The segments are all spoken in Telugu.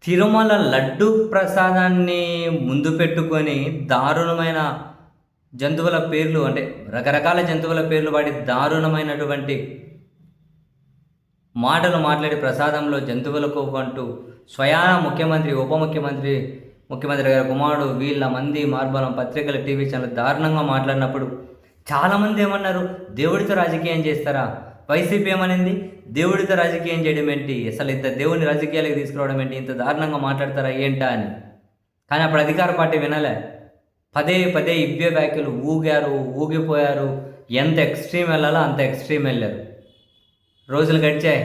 తిరుమల లడ్డు ప్రసాదాన్ని ముందు పెట్టుకొని దారుణమైన జంతువుల పేర్లు అంటే రకరకాల జంతువుల పేర్లు వాడి దారుణమైనటువంటి మాటలు మాట్లాడి ప్రసాదంలో జంతువులకు అంటూ స్వయాన ముఖ్యమంత్రి ముఖ్యమంత్రి గారి కుమారుడు వీళ్ళ మంది మార్బలం పత్రికల టీవీ ఛానల్ దారుణంగా మాట్లాడినప్పుడు చాలామంది ఏమన్నారు, దేవుడితో రాజకీయం చేస్తారా? వైసీపీ ఏమనింది, దేవుడితో రాజకీయం చేయడం ఏంటి, అసలు ఇంత దేవుని రాజకీయాలకు తీసుకురావడం ఏంటి, ఇంత దారుణంగా మాట్లాడతారా ఏంటా అని. కానీ అప్పుడు అధికార పార్టీ వినలే, పదే పదే ఇవ్వే వ్యాఖ్యలు ఊగిపోయారు. ఎంత ఎక్స్ట్రీమ్ వెళ్ళాలో అంత ఎక్స్ట్రీమ్ వెళ్ళారు. రోజులు గడిచాయి,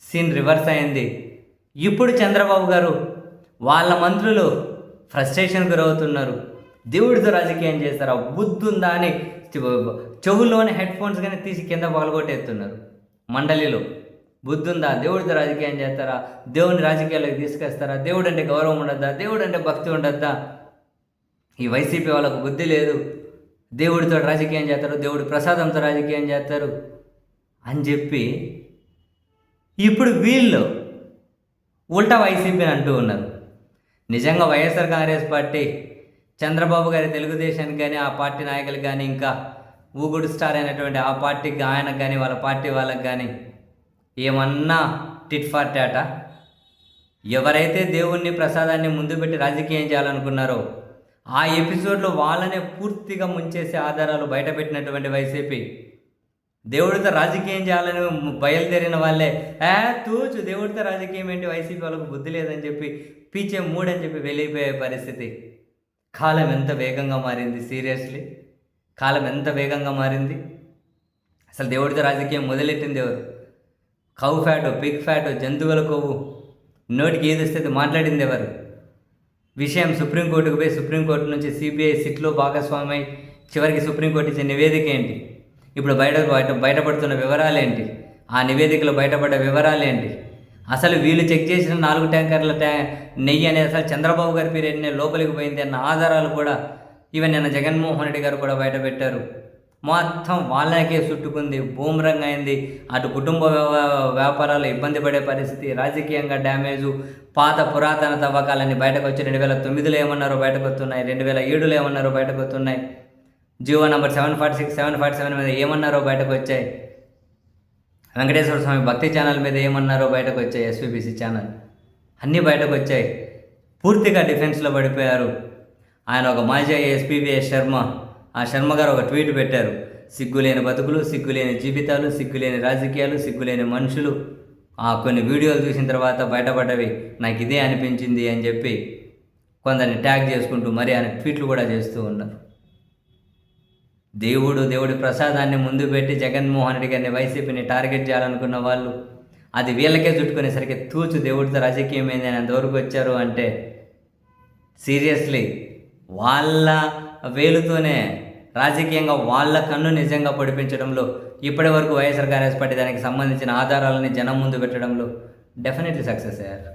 సీన్ రివర్స్ అయింది. ఇప్పుడు చంద్రబాబు గారు వాళ్ళ మంత్రులు ఫ్రస్ట్రేషన్ గురవుతున్నారు. దేవుడితో రాజకీయం చేస్తారా, బుద్ధుందా అని చెవుల్లోని హెడ్ ఫోన్స్ కానీ తీసి కింద పగలగొట్టేస్తున్నారు. మండలిలో బుద్ధుందా, దేవుడితో రాజకీయం చేస్తారా, దేవుని రాజకీయాలకు తీసుకొస్తారా, దేవుడు అంటే గౌరవం ఉండద్దా, దేవుడు అంటే భక్తి ఉండద్దా, ఈ వైసీపీ వాళ్ళకు బుద్ధి లేదు, దేవుడితో రాజకీయం చేస్తారు, దేవుడి ప్రసాదంతో రాజకీయం చేస్తారు అని చెప్పి ఇప్పుడు వీళ్ళు ఉల్టా వైసీపీని అంటూ ఉన్నారు. నిజంగా వైఎస్ఆర్ కాంగ్రెస్ పార్టీ చంద్రబాబు గారి తెలుగుదేశానికి కానీ ఆ పార్టీ నాయకులకు కానీ ఇంకా ఊగుడు స్టార్ అయినటువంటి ఆ పార్టీకి ఆయనకు కానీ వాళ్ళ పార్టీ వాళ్ళకి కానీ ఏమన్నా టిట్ ఫార్ టాటా? ఎవరైతే దేవుణ్ణి ప్రసాదాన్ని ముందు పెట్టి రాజకీయం చేయాలనుకున్నారో ఆ ఎపిసోడ్లో వాళ్ళనే పూర్తిగా ముంచేసే ఆధారాలు బయటపెట్టినటువంటి వైసీపీ, దేవుడితో రాజకీయం చేయాలని బయలుదేరిన వాళ్ళే తూచు దేవుడితో రాజకీయం ఏంటి, వైసీపీ వాళ్ళకు బుద్ధి లేదని చెప్పి పీచే మూడని చెప్పి వెళ్ళిపోయే పరిస్థితి. కాలం ఎంత వేగంగా మారింది, సీరియస్లీ కాలం ఎంత వేగంగా మారింది. అసలు దేవుడితో రాజకీయం మొదలెట్టింది ఎవరు? కౌ ఫ్యాటు, పిగ్ ఫ్యాటు, జంతువుల కొవ్వు, నోటికి ఏది వస్తే మాట్లాడింది ఎవరు? విషయం సుప్రీంకోర్టుకు పోయి సుప్రీంకోర్టు నుంచి సిబిఐ సిట్లో భాగస్వామి చివరికి సుప్రీంకోర్టు ఇచ్చే నివేదిక ఏంటి, ఇప్పుడు బయటపడుతున్న వివరాలు ఏంటి, ఆ నివేదికలో బయటపడ్డ వివరాలు ఏంటి, అసలు వీళ్ళు చెక్ చేసిన 4 ట్యాంకర్ల నెయ్యి అనేది అసలు చంద్రబాబు గారి పీరియడ్నే లోపలికి పోయింది అన్న ఆధారాలు కూడా ఈవెన్ నిన్న జగన్మోహన్ రెడ్డి గారు కూడా బయటపెట్టారు. మొత్తం వాళ్ళకే చుట్టుకుంది, బూమరంగ్ అయింది. అటు కుటుంబ వ్యాపారాలు ఇబ్బంది పడే పరిస్థితి, రాజకీయంగా డ్యామేజు, పాత పురాతన తవ్వకాలన్నీ బయటకు వచ్చి 2009లో ఏమన్నారో బయటకు వస్తున్నాయి, 2007లో ఏమన్నారో బయటకు వస్తున్నాయి, జీవో నంబర్ 746, 747 మీద ఏమన్నారో బయటకు వచ్చాయి, వెంకటేశ్వర స్వామి భక్తి ఛానల్ మీద ఏమన్నారో బయటకు వచ్చాయి, ఎస్వీబీసీ ఛానల్ అన్నీ బయటకు వచ్చాయి. పూర్తిగా డిఫెన్స్లో పడిపోయారు. ఆయన ఒక మాజీ ఎస్పీబీఎస్ శర్మ, ఆ శర్మ గారు ఒక ట్వీట్ పెట్టారు, సిగ్గులేని బతుకులు, సిగ్గులేని జీవితాలు, సిగ్గులేని రాజకీయాలు, సిగ్గులేని మనుషులు. ఆ కొన్ని వీడియోలు చూసిన తర్వాత బయటపడ్డవి నాకు ఇదే అనిపించింది అని చెప్పి కొందరిని ట్యాగ్ చేసుకుంటూ మరి ఆయన ట్వీట్లు కూడా చేస్తూ ఉన్నారు. దేవుడి ప్రసాదాన్ని ముందు పెట్టి జగన్మోహన్ రెడ్డి గారిని వైసీపీని టార్గెట్ చేయాలనుకున్న వాళ్ళు అది వీళ్ళకే చుట్టుకునేసరికి తూచు దేవుడితో రాజకీయం ఏంది అని అంతవరకు వచ్చారు అంటే సీరియస్లీ వాళ్ళ వేలుతోనే రాజకీయంగా వాళ్ళ కన్ను నిజంగా పొడిపించడంలో ఇప్పటి వరకు వైఎస్ఆర్ కాంగ్రెస్ పార్టీ దానికి సంబంధించిన ఆధారాలని జనం ముందు పెట్టడంలో డెఫినెట్లీ సక్సెస్ అయ్యారు.